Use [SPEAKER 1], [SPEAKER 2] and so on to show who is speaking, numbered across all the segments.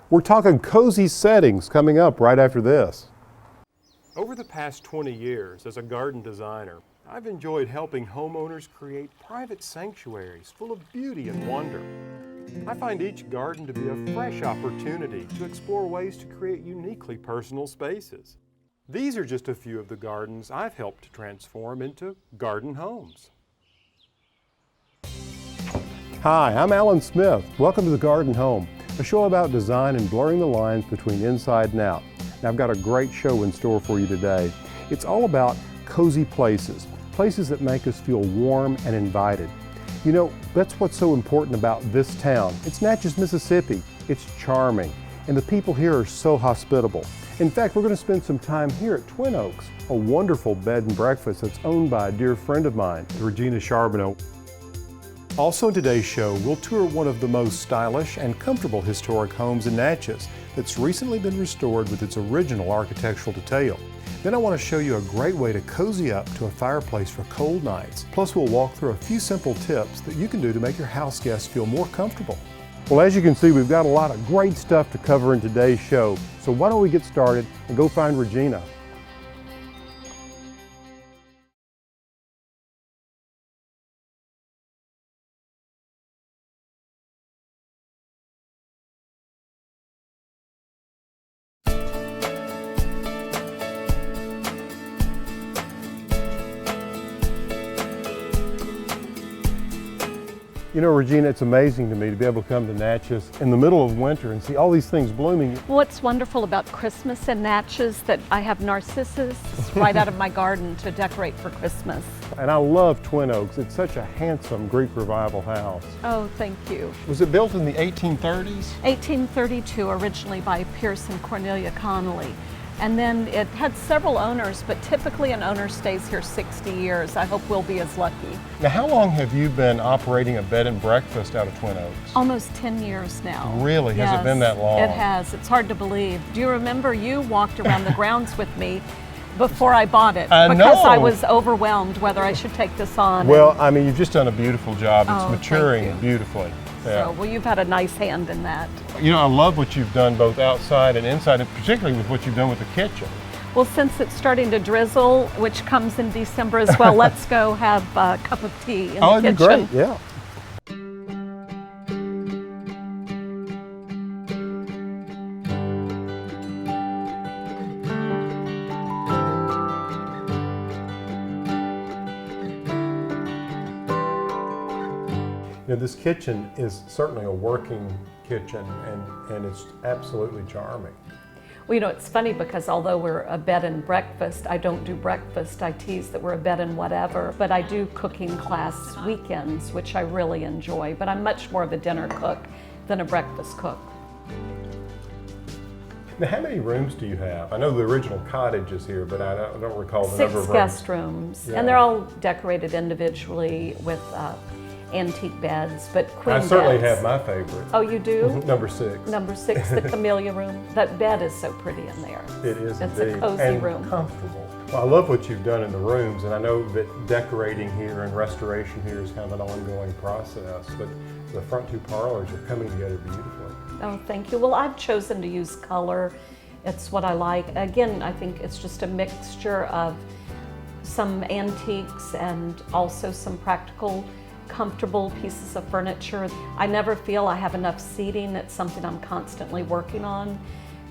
[SPEAKER 1] We're talking cozy settings coming up right after this. Over the past 20 years as a garden designer, I've enjoyed helping homeowners create private sanctuaries full of beauty and wonder. I find each garden to be a fresh opportunity to explore ways to create uniquely personal spaces. These are just a few of the gardens I've helped to transform into garden homes. Hi, I'm Alan Smith. Welcome to The Garden Home, a show about design and blurring the lines between inside and out. Now, I've got a great show in store for you today. It's all about cozy places, places that make us feel warm and invited. You know, that's what's so important about this town. It's Natchez, Mississippi. It's charming, and the people here are so hospitable. In fact, we're going to spend some time here at Twin Oaks, a wonderful bed and breakfast that's owned by a dear friend of mine, Regina Charbonneau. Also in today's show, we'll tour one of the most stylish and comfortable historic homes in Natchez that's recently been restored with its original architectural detail. Then I want to show you a great way to cozy up to a fireplace for cold nights. Plus, we'll walk through a few simple tips that you can do to make your house guests feel more comfortable. Well, as you can see, we've got a lot of great stuff to cover in today's show. So why don't we get started and go find Regina. You know, Regina, it's amazing to me to be able to come to Natchez in the middle of winter and see all these things blooming.
[SPEAKER 2] What's wonderful about Christmas in Natchez that I have narcissus right out of my garden to decorate for Christmas.
[SPEAKER 1] And I love Twin Oaks. It's such a handsome Greek Revival house.
[SPEAKER 2] Oh, thank you.
[SPEAKER 1] Was it built in the 1830s?
[SPEAKER 2] 1832, originally by Pierce and Cornelia Connolly. And then it had several owners, but typically an owner stays here 60 years. I hope we'll be as lucky.
[SPEAKER 1] Now, how long have you been operating a bed and breakfast out of Twin Oaks?
[SPEAKER 2] Almost 10 years now.
[SPEAKER 1] Really?
[SPEAKER 2] Yes,
[SPEAKER 1] has it been that long?
[SPEAKER 2] It has. It's hard to believe. Do you remember you walked around the grounds with me before I bought it? Because I was overwhelmed whether I should take this on.
[SPEAKER 1] Well, I mean, you've just done a beautiful job. It's maturing
[SPEAKER 2] thank you.
[SPEAKER 1] Beautifully. Yeah.
[SPEAKER 2] So, well, you've had a nice hand in that.
[SPEAKER 1] You know, I love what you've done both outside and inside, and particularly with what you've done with the kitchen.
[SPEAKER 2] Well, since it's starting to drizzle, which comes in December as well, let's go have a cup of tea in the kitchen.
[SPEAKER 1] Oh, that'd be great, yeah. You know, this kitchen is certainly a working kitchen, and it's absolutely charming.
[SPEAKER 2] Well, you know, it's funny because although we're a bed and breakfast, I don't do breakfast. I tease that we're a bed and whatever, but I do cooking class weekends, which I really enjoy. But I'm much more of a dinner cook than a breakfast cook.
[SPEAKER 1] Now, how many rooms do you have? I know the original cottage is here, but I don't recall the number of rooms.
[SPEAKER 2] 6 guest rooms, yeah. And they're all decorated individually with antique beds, but queen beds.
[SPEAKER 1] I certainly have my favorite.
[SPEAKER 2] Oh, you do?
[SPEAKER 1] Number 6.
[SPEAKER 2] Number 6, the camellia room. That bed is so pretty in there.
[SPEAKER 1] It is
[SPEAKER 2] It's
[SPEAKER 1] indeed.
[SPEAKER 2] a cozy
[SPEAKER 1] and
[SPEAKER 2] room.
[SPEAKER 1] Comfortable. Well, I love what you've done in the rooms, and I know that decorating here and restoration here is kind of an ongoing process, but the front 2 parlors are coming together beautifully.
[SPEAKER 2] Oh, thank you. Well, I've chosen to use color. It's what I like. Again, I think it's just a mixture of some antiques and also some practical, comfortable pieces of furniture. I never feel I have enough seating. It's something I'm constantly working on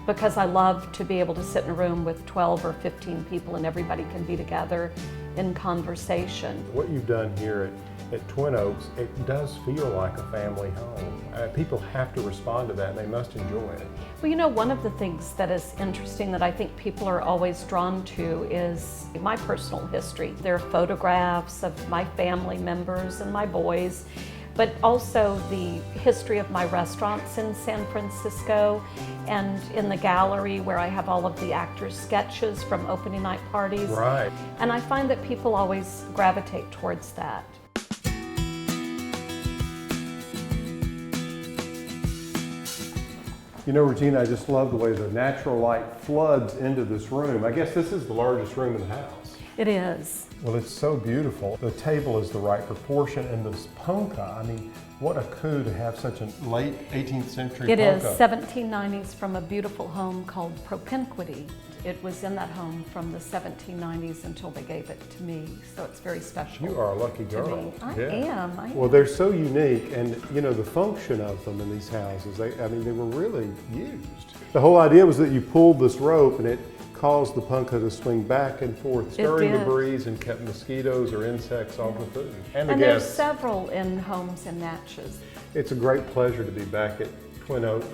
[SPEAKER 2] because I love to be able to sit in a room with 12 or 15 people and everybody can be together in conversation.
[SPEAKER 1] What you've done here at Twin Oaks, it does feel like a family home. People have to respond to that, and they must enjoy it.
[SPEAKER 2] Well, you know, one of the things that is interesting that I think people are always drawn to is my personal history. There are photographs of my family members and my boys, but also the history of my restaurants in San Francisco and in the gallery where I have all of the actors' sketches from opening night parties.
[SPEAKER 1] Right.
[SPEAKER 2] And I find that people always gravitate towards that.
[SPEAKER 1] You know, Regina, I just love the way the natural light floods into this room. I guess this is the largest room in the house.
[SPEAKER 2] It is.
[SPEAKER 1] Well, it's so beautiful. The table is the right proportion, and this ponca, I mean, What a coup to have such a late 18th century
[SPEAKER 2] It is
[SPEAKER 1] Ponca.
[SPEAKER 2] 1790s from a beautiful home called Propinquity. It was in that home from the 1790s until they gave it to me, so it's very special.
[SPEAKER 1] You are a lucky
[SPEAKER 2] to
[SPEAKER 1] girl.
[SPEAKER 2] me. I
[SPEAKER 1] Yeah.
[SPEAKER 2] am.
[SPEAKER 1] Well, they're so unique, and you know, the function of them in these houses, they were really used. The whole idea was that you pulled this rope and it caused the Ponca to swing back and forth, stirring the
[SPEAKER 2] did.
[SPEAKER 1] breeze and kept mosquitoes or insects off the food. And the
[SPEAKER 2] And there's
[SPEAKER 1] guests.
[SPEAKER 2] several in homes in Natchez.
[SPEAKER 1] It's a great pleasure to be back at Twin Oaks.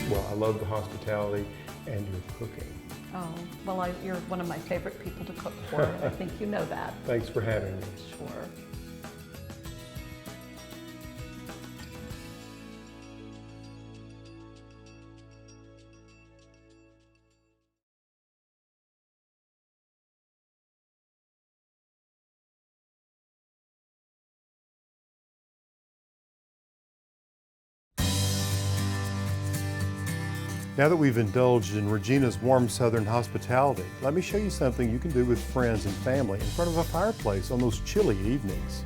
[SPEAKER 1] Well, I love the hospitality and your cooking.
[SPEAKER 2] Oh, well, you're one of my favorite people to cook for. I think you know that.
[SPEAKER 1] Thanks for having me.
[SPEAKER 2] Sure.
[SPEAKER 1] Now that we've indulged in Regina's warm Southern hospitality, let me show you something you can do with friends and family in front of a fireplace on those chilly evenings.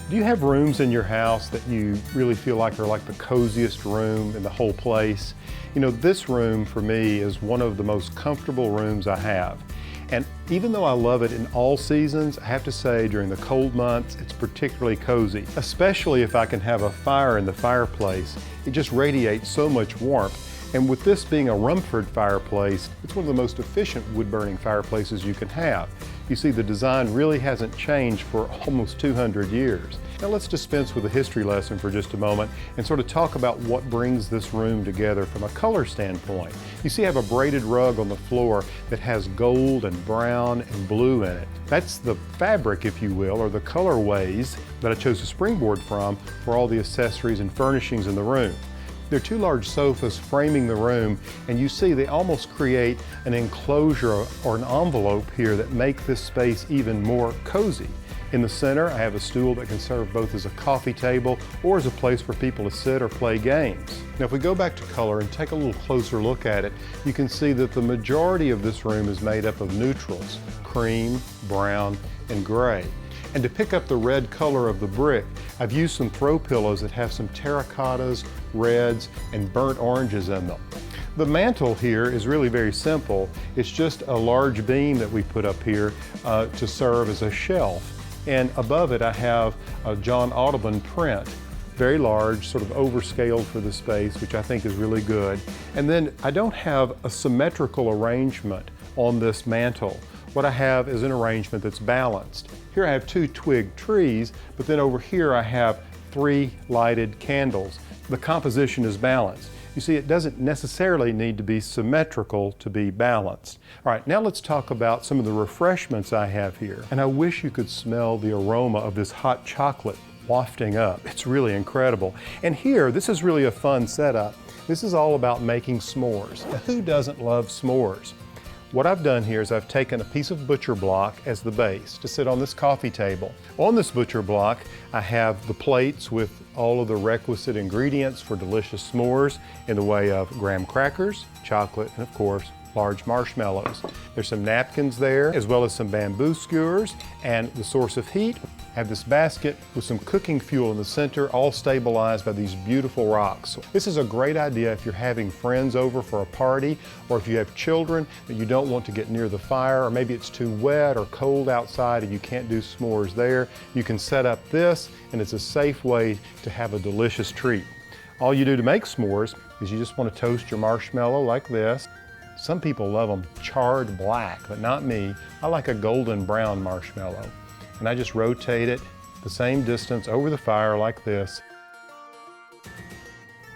[SPEAKER 1] Do you have rooms in your house that you really feel like are like the coziest room in the whole place? You know, this room for me is one of the most comfortable rooms I have. And even though I love it in all seasons, I have to say during the cold months, it's particularly cozy, especially if I can have a fire in the fireplace. It just radiates so much warmth. And with this being a Rumford fireplace, it's one of the most efficient wood-burning fireplaces you can have. You see, the design really hasn't changed for almost 200 years. Now let's dispense with a history lesson for just a moment and sort of talk about what brings this room together from a color standpoint. You see I have a braided rug on the floor that has gold and brown and blue in it. That's the fabric, if you will, or the colorways that I chose to springboard from for all the accessories and furnishings in the room. There are two large sofas framing the room, and you see they almost create an enclosure or an envelope here that make this space even more cozy. In the center, I have a stool that can serve both as a coffee table or as a place for people to sit or play games. Now, if we go back to color and take a little closer look at it, you can see that the majority of this room is made up of neutrals: cream, brown, and gray. And to pick up the red color of the brick, I've used some throw pillows that have some terracottas, reds, and burnt oranges in them. The mantle here is really very simple. It's just a large beam that we put up here to serve as a shelf. And above it I have a John Audubon print, very large, sort of overscaled for the space, which I think is really good. And then I don't have a symmetrical arrangement on this mantle. What I have is an arrangement that's balanced. Here I have two twig trees, but then over here I have 3 lighted candles. The composition is balanced. You see, it doesn't necessarily need to be symmetrical to be balanced. All right, now let's talk about some of the refreshments I have here. And I wish you could smell the aroma of this hot chocolate wafting up. It's really incredible. And here, this is really a fun setup. This is all about making s'mores. Now, who doesn't love s'mores? What I've done here is I've taken a piece of butcher block as the base to sit on this coffee table. On this butcher block, I have the plates with all of the requisite ingredients for delicious s'mores in the way of graham crackers, chocolate, and of course, large marshmallows. There's some napkins there, as well as some bamboo skewers, and the source of heat. I have this basket with some cooking fuel in the center, all stabilized by these beautiful rocks. This is a great idea if you're having friends over for a party, or if you have children that you don't want to get near the fire, or maybe it's too wet or cold outside and you can't do s'mores there. You can set up this, and it's a safe way to have a delicious treat. All you do to make s'mores is you just want to toast your marshmallow like this. Some people love them charred black, but not me. I like a golden brown marshmallow. And I just rotate it the same distance over the fire like this.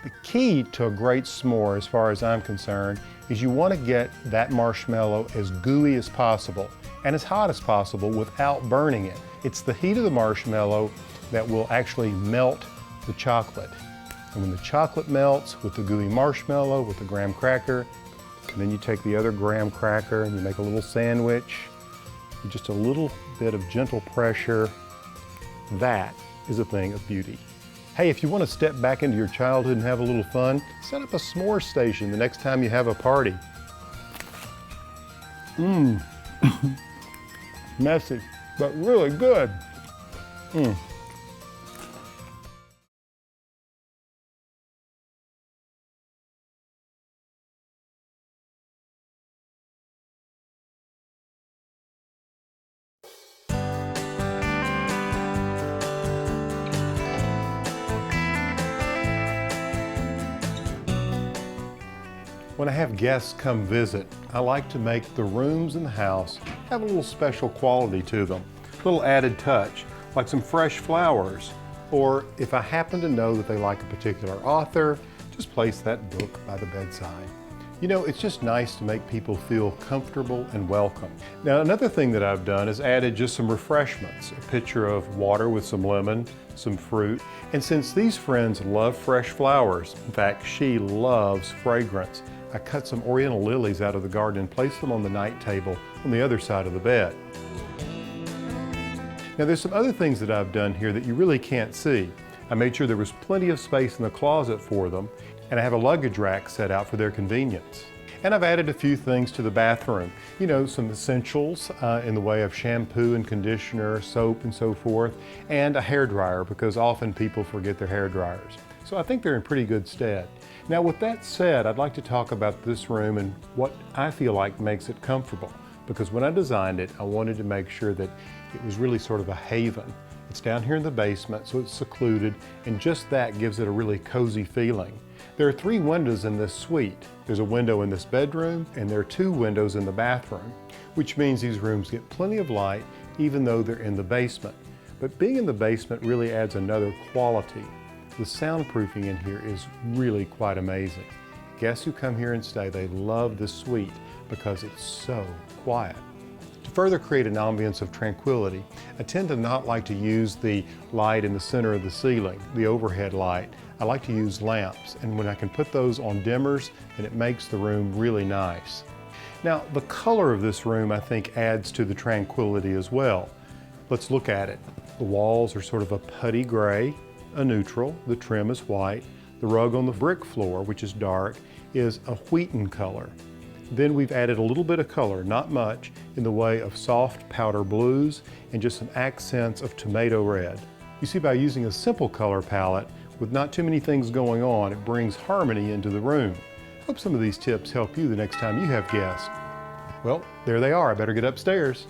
[SPEAKER 1] The key to a great s'more, as far as I'm concerned, is you want to get that marshmallow as gooey as possible and as hot as possible without burning it. It's the heat of the marshmallow that will actually melt the chocolate. And when the chocolate melts with the gooey marshmallow, with the graham cracker, and then you take the other graham cracker and you make a little sandwich, with just a little bit of gentle pressure, that is a thing of beauty. Hey, if you want to step back into your childhood and have a little fun, set up a s'more station the next time you have a party. Messy, but really good. When I have guests come visit, I like to make the rooms in the house have a little special quality to them, a little added touch, like some fresh flowers, or if I happen to know that they like a particular author, just place that book by the bedside. You know, it's just nice to make people feel comfortable and welcome. Now, another thing that I've done is added just some refreshments, a pitcher of water with some lemon, some fruit, and since these friends love fresh flowers, in fact, she loves fragrance, I cut some oriental lilies out of the garden and placed them on the night table on the other side of the bed. Now there's some other things that I've done here that you really can't see. I made sure there was plenty of space in the closet for them, and I have a luggage rack set out for their convenience. And I've added a few things to the bathroom. You know, some essentials in the way of shampoo and conditioner, soap and so forth, and a hairdryer because often people forget their hair dryers. So I think they're in pretty good stead. Now with that said, I'd like to talk about this room and what I feel like makes it comfortable. Because when I designed it, I wanted to make sure that it was really sort of a haven. It's down here in the basement, so it's secluded, and just that gives it a really cozy feeling. There are 3 windows in this suite. There's a window in this bedroom, and there are 2 windows in the bathroom, which means these rooms get plenty of light, even though they're in the basement. But being in the basement really adds another quality. The soundproofing in here is really quite amazing. Guests who come here and stay, they love this suite because it's so quiet. To further create an ambience of tranquility, I tend to not like to use the light in the center of the ceiling, the overhead light. I like to use lamps, and when I can put those on dimmers, then it makes the room really nice. Now, the color of this room, I think, adds to the tranquility as well. Let's look at it. The walls are sort of a putty gray, a neutral, the trim is white. The rug on the brick floor, which is dark, is a wheaten color. Then we've added a little bit of color, not much, in the way of soft powder blues and just some accents of tomato red. You see, by using a simple color palette with not too many things going on, it brings harmony into the room. Hope some of these tips help you the next time you have guests. Well, there they are. I better get upstairs.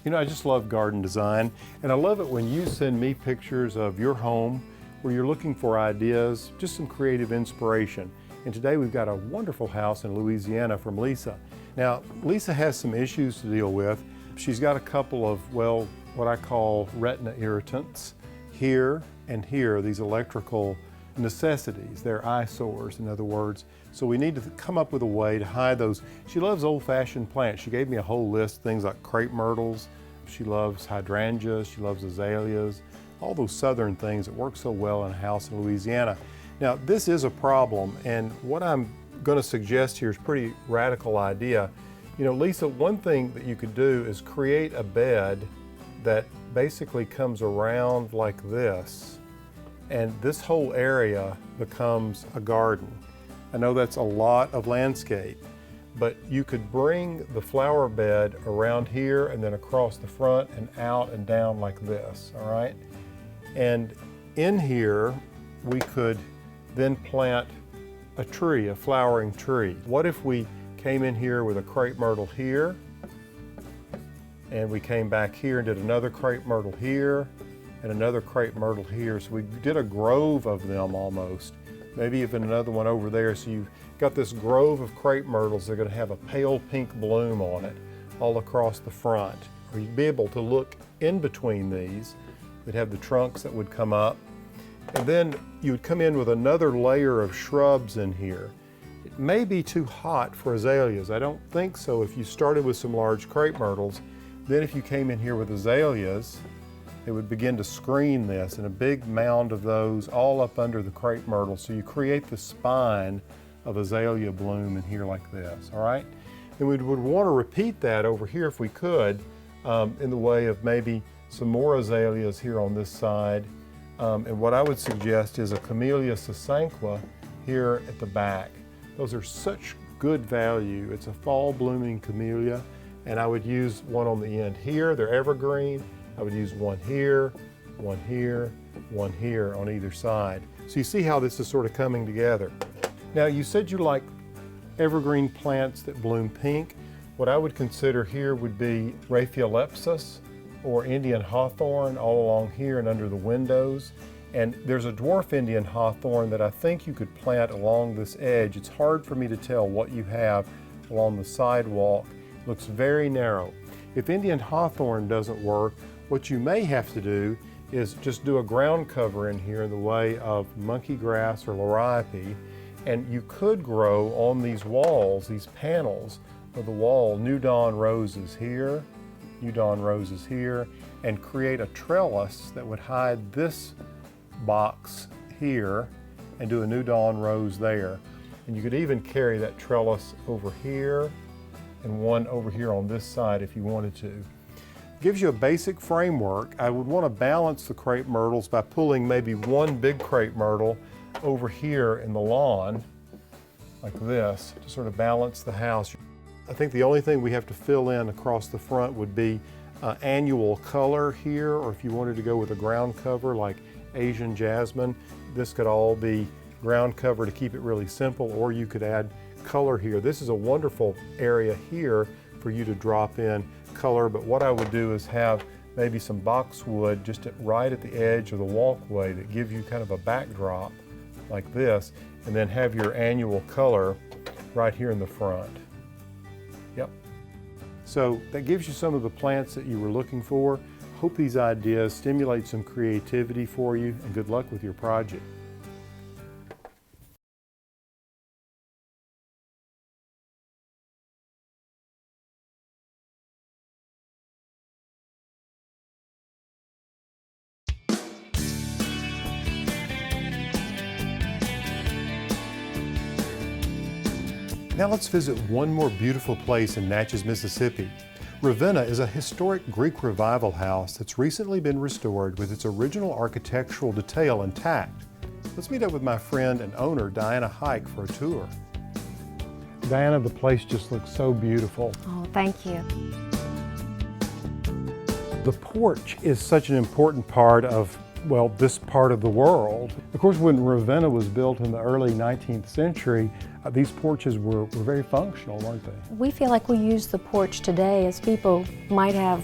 [SPEAKER 1] You know, I just love garden design, and I love it when you send me pictures of your home where you're looking for ideas, just some creative inspiration. And today we've got a wonderful house in Louisiana from Lisa. Now, Lisa has some issues to deal with. She's got a couple of, well, what I call retina irritants here and here, these electrical necessities. They're eyesores, in other words. So we need to come up with a way to hide those. She loves old-fashioned plants. She gave me a whole list, things like crepe myrtles. She loves hydrangeas. She loves azaleas, all those southern things that work so well in a house in Louisiana. Now, this is a problem, and what I'm going to suggest here is a pretty radical idea. You know, Lisa, one thing that you could do is create a bed that basically comes around like this, and this whole area becomes a garden. I know that's a lot of landscape, but you could bring the flower bed around here and then across the front and out and down like this, all right? And in here, we could then plant a tree, a flowering tree. What if we came in here with a crepe myrtle here, and we came back here and did another crepe myrtle here, and another crepe myrtle here. So we did a grove of them almost. Maybe even another one over there. So you've got this grove of crepe myrtles. They're going to have a pale pink bloom on it all across the front. Or you'd be able to look in between these. They'd have the trunks that would come up. And then you would come in with another layer of shrubs in here. It may be too hot for azaleas. I don't think so if you started with some large crepe myrtles. Then if you came in here with azaleas, they would begin to screen this, and a big mound of those all up under the crepe myrtle. So you create the spine of azalea bloom in here like this, all right? And we would want to repeat that over here if we could, in the way of maybe some more azaleas here on this side. And what I would suggest is a Camellia sasanqua here at the back. Those are such good value. It's a fall blooming camellia, and I would use one on the end here. They're evergreen. I would use one here, one here, one here on either side. So you see how this is sort of coming together. Now you said you like evergreen plants that bloom pink. What I would consider here would be Raphaelepsis or Indian hawthorn all along here and under the windows. And there's a dwarf Indian hawthorn that I think you could plant along this edge. It's hard for me to tell what you have along the sidewalk. It looks very narrow. If Indian hawthorn doesn't work, what you may have to do is just do a ground cover in here in the way of monkey grass or liriope. And you could grow on these walls, these panels of the wall, New Dawn roses here, New Dawn roses here, and create a trellis that would hide this box here and do a New Dawn rose there. And you could even carry that trellis over here and one over here on this side if you wanted to. Gives you a basic framework. I would want to balance the crepe myrtles by pulling maybe one big crepe myrtle over here in the lawn like this to sort of balance the house. I think the only thing we have to fill in across the front would be annual color here, or if you wanted to go with a ground cover like Asian jasmine, this could all be ground cover to keep it really simple, or you could add color here. This is a wonderful area here for you to drop in color, but what I would do is have maybe some boxwood just right at the edge of the walkway that gives you kind of a backdrop like this, and then have your annual color right here in the front. Yep. So that gives you some of the plants that you were looking for. Hope these ideas stimulate some creativity for you, and good luck with your project. Now let's visit one more beautiful place in Natchez, Mississippi. Ravenna is a historic Greek revival house that's recently been restored with its original architectural detail intact. Let's meet up with my friend and owner, Diana Hike, for a tour. Diana, the place just looks so beautiful.
[SPEAKER 3] Oh, thank you.
[SPEAKER 1] The porch is such an important part of, well, this part of the world. Of course, when Ravenna was built in the early 19th century, these porches were very functional, weren't they?
[SPEAKER 3] We feel like we use the porch today as people might have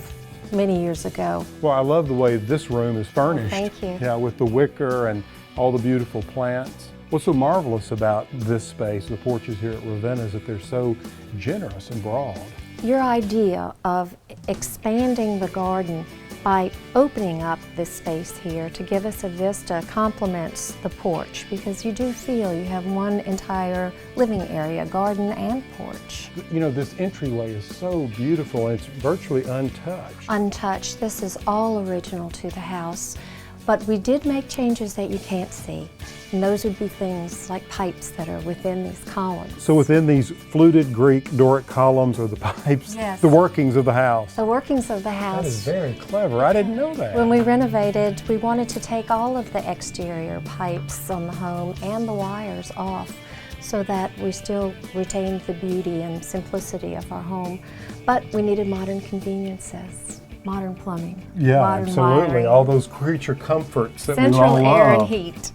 [SPEAKER 3] many years ago.
[SPEAKER 1] Well, I love the way this room is furnished.
[SPEAKER 3] Thank you.
[SPEAKER 1] Yeah, with the wicker and all the beautiful plants. What's so marvelous about this space, the porches here at Ravenna, is that they're so generous and broad.
[SPEAKER 3] Your idea of expanding the garden by opening up this space here to give us a vista complements the porch, because you do feel you have one entire living area, garden and porch.
[SPEAKER 1] You know, this entryway is so beautiful, and it's virtually untouched.
[SPEAKER 3] Untouched. This is all original to the house, but we did make changes that you can't see. And those would be things like pipes that are within these columns.
[SPEAKER 1] So within these fluted Greek Doric columns are the pipes,
[SPEAKER 3] Yes.
[SPEAKER 1] the workings of the house.
[SPEAKER 3] The workings of the house.
[SPEAKER 1] That is very clever. I didn't know that.
[SPEAKER 3] When we renovated, we wanted to take all of the exterior pipes on the home and the wires off so that we still retained the beauty and simplicity of our home. But we needed modern conveniences, modern plumbing,
[SPEAKER 1] Yeah,
[SPEAKER 3] modern
[SPEAKER 1] absolutely.
[SPEAKER 3] wiring,
[SPEAKER 1] All those creature comforts that we all
[SPEAKER 3] central
[SPEAKER 1] love.
[SPEAKER 3] air and heat.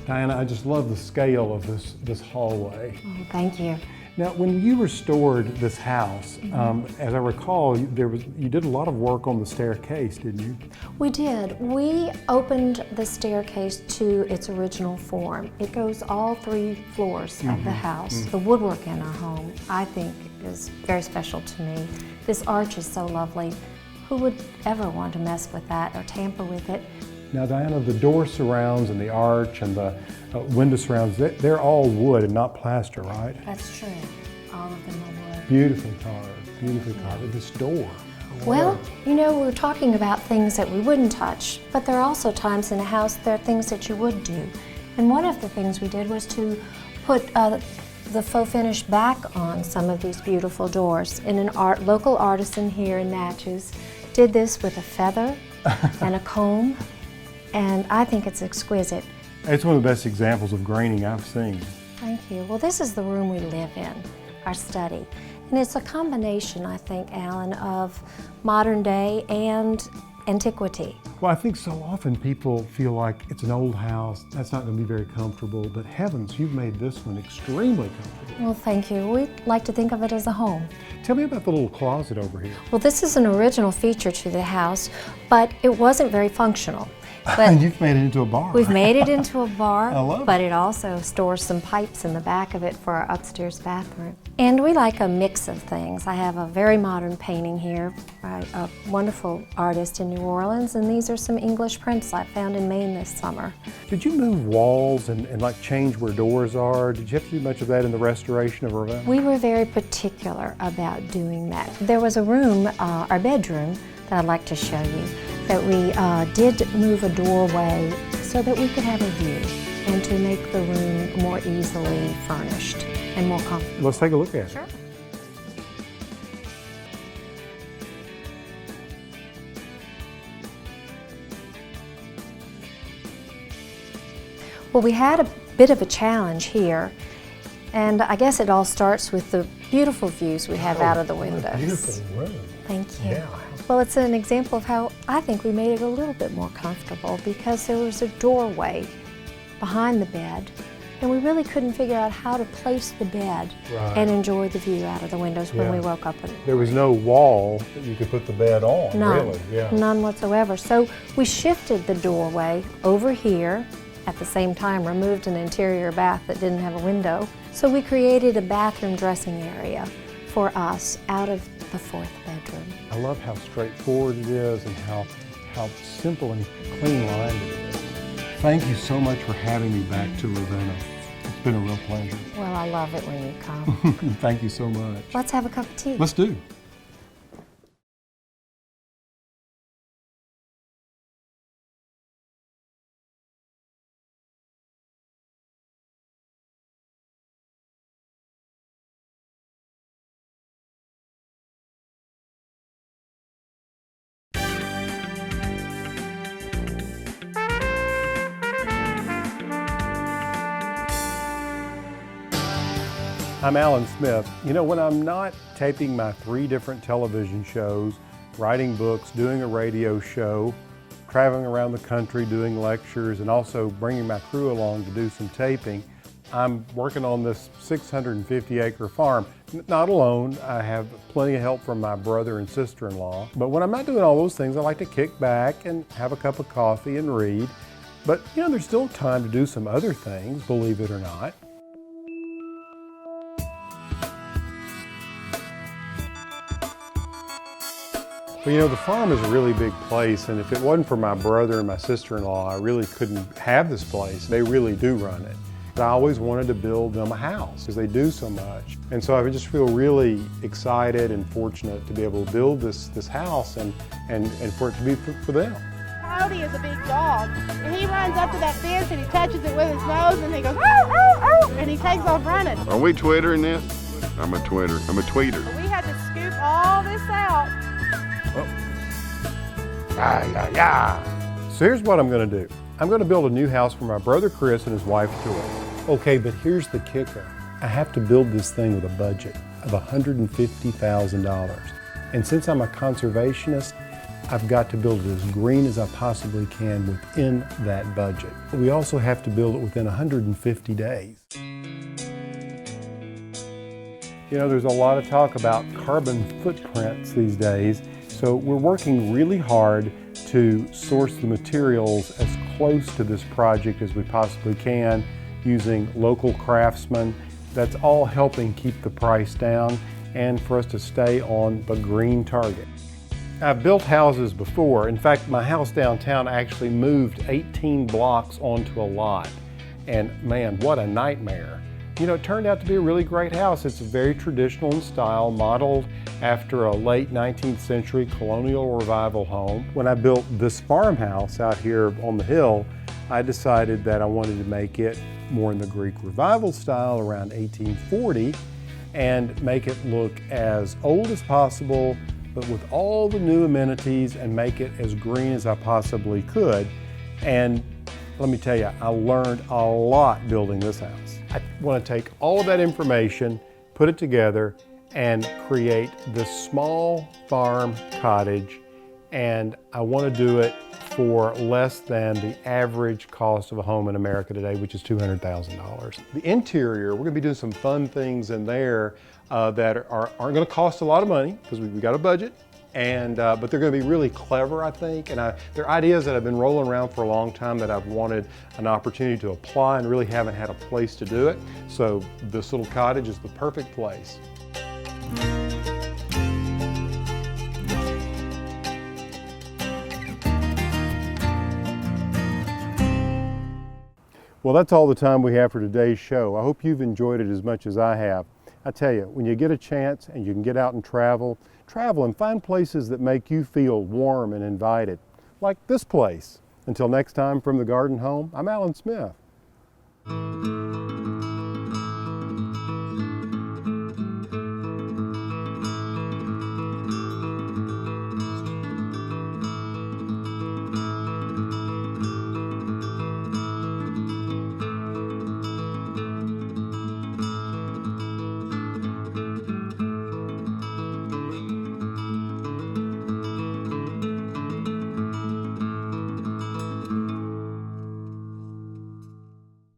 [SPEAKER 1] Diana, I just love the scale of this hallway.
[SPEAKER 3] Oh, thank you.
[SPEAKER 1] Now, when you restored this house, as I recall, you did a lot of work on the staircase, didn't you?
[SPEAKER 3] We did. We opened the staircase to its original form. It goes all 3 floors of the house. The woodwork in our home, I think, is very special to me. This arch is so lovely. Who would ever want to mess with that or tamper with it?
[SPEAKER 1] Now, Diana, the door surrounds and the arch and the window surrounds, they're all wood and not plaster, right?
[SPEAKER 3] That's true. All of them are wood.
[SPEAKER 1] Beautifully carved, beautifully carved. This door.
[SPEAKER 3] Well, you know, we're talking about things that we wouldn't touch, but there are also times in a house there are things that you would do. And one of the things we did was to put the faux finish back on some of these beautiful doors. And an local artisan here in Natchez did this with a feather and a comb, and I think it's exquisite.
[SPEAKER 1] It's one of the best examples of graining I've seen.
[SPEAKER 3] Thank you. Well, this is the room we live in, our study. And it's a combination, I think, Alan, of modern day and antiquity.
[SPEAKER 1] Well, I think so often people feel like it's an old house, that's not going to be very comfortable, but heavens, you've made this one extremely comfortable.
[SPEAKER 3] Well, thank you. We like to think of it as a home.
[SPEAKER 1] Tell me about the little closet over here.
[SPEAKER 3] Well, this is an original feature to the house, but it wasn't very functional. But
[SPEAKER 1] And you've made it into a bar.
[SPEAKER 3] we've made it into a bar,
[SPEAKER 1] I love
[SPEAKER 3] but it also stores some pipes in the back of it for our upstairs bathroom. And we like a mix of things. I have a very modern painting here by a wonderful artist in New Orleans, and these are some English prints I found in Maine this summer.
[SPEAKER 1] Did you move walls and like change where doors are? Did you have to do much of that in the restoration of Ravenna?
[SPEAKER 3] We were very particular about doing that. There was a room, our bedroom, that I'd like to show you, that we did move a doorway so that we could have a view and to make the room more easily furnished and more comfortable.
[SPEAKER 1] Let's take a look at it.
[SPEAKER 3] Sure. Well, we had a bit of a challenge here, and I guess it all starts with the beautiful views we have out of the windows.
[SPEAKER 1] Beautiful room.
[SPEAKER 3] Thank you.
[SPEAKER 1] Yeah.
[SPEAKER 3] Well, it's an example of how I think we made it a little bit more comfortable because there was a doorway behind the bed, and we really couldn't figure out how to place the bed
[SPEAKER 1] Right.
[SPEAKER 3] and enjoy the view out of the windows when we
[SPEAKER 1] Yeah.
[SPEAKER 3] woke up.
[SPEAKER 1] There was no wall that you could put the bed on,
[SPEAKER 3] None,
[SPEAKER 1] really. Yeah.
[SPEAKER 3] none whatsoever. So we shifted the doorway over here, at the same time removed an interior bath that didn't have a window. So we created a bathroom dressing area for us out of the fourth bedroom.
[SPEAKER 1] I love how straightforward it is and how simple and clean-lined it is. Thank you so much for having me back to Ravenna. It's been a real pleasure.
[SPEAKER 3] Well, I love it when you come.
[SPEAKER 1] Thank you so much.
[SPEAKER 3] Let's have a cup of tea.
[SPEAKER 1] Let's do. I'm Alan Smith. You know, when I'm not taping my 3 different television shows, writing books, doing a radio show, traveling around the country doing lectures, and also bringing my crew along to do some taping, I'm working on this 650-acre farm. Not alone, I have plenty of help from my brother and sister-in-law. But when I'm not doing all those things, I like to kick back and have a cup of coffee and read. But you know, there's still time to do some other things, believe it or not. But you know, the farm is a really big place, and if it wasn't for my brother and my sister-in-law, I really couldn't have this place. They really do run it. But I always wanted to build them a house because they do so much. And so I just feel really excited and fortunate to be able to build this house and for it to be for them.
[SPEAKER 4] Coyote is a big dog, and he runs up to that fence and he touches it with his nose and he goes, "Ow, ow, ow," and he takes off running.
[SPEAKER 5] Are we twittering this? I'm a tweeter.
[SPEAKER 4] We had to scoop all this out.
[SPEAKER 1] So here's what I'm going to do. I'm going to build a new house for my brother Chris and his wife Joy. Okay, but here's the kicker. I have to build this thing with a budget of $150,000. And since I'm a conservationist, I've got to build it as green as I possibly can within that budget. We also have to build it within 150 days. You know, there's a lot of talk about carbon footprints these days, so we're working really hard to source the materials as close to this project as we possibly can using local craftsmen. That's all helping keep the price down and for us to stay on the green target. I've built houses before. In fact, my house downtown actually moved 18 blocks onto a lot. And man, what a nightmare. You know, it turned out to be a really great house. It's very traditional in style, modeled after a late 19th century colonial revival home. When I built this farmhouse out here on the hill, I decided that I wanted to make it more in the Greek revival style around 1840 and make it look as old as possible, but with all the new amenities and make it as green as I possibly could. And let me tell you, I learned a lot building this house. I want to take all of that information, put it together, and create this small farm cottage, and I want to do it for less than the average cost of a home in America today, which is $200,000. The interior, we're going to be doing some fun things in there that aren't going to cost a lot of money because we've got a budget, and but they're going to be really clever, I think, and they're ideas that have been rolling around for a long time that I've wanted an opportunity to apply and really haven't had a place to do it. So this little cottage is the perfect place. Well, that's all the time we have for today's show. I hope you've enjoyed it as much as I have. I tell you, when you get a chance and you can get out and travel and find places that make you feel warm and invited, like this place. Until next time, from the Garden Home, I'm Alan Smith.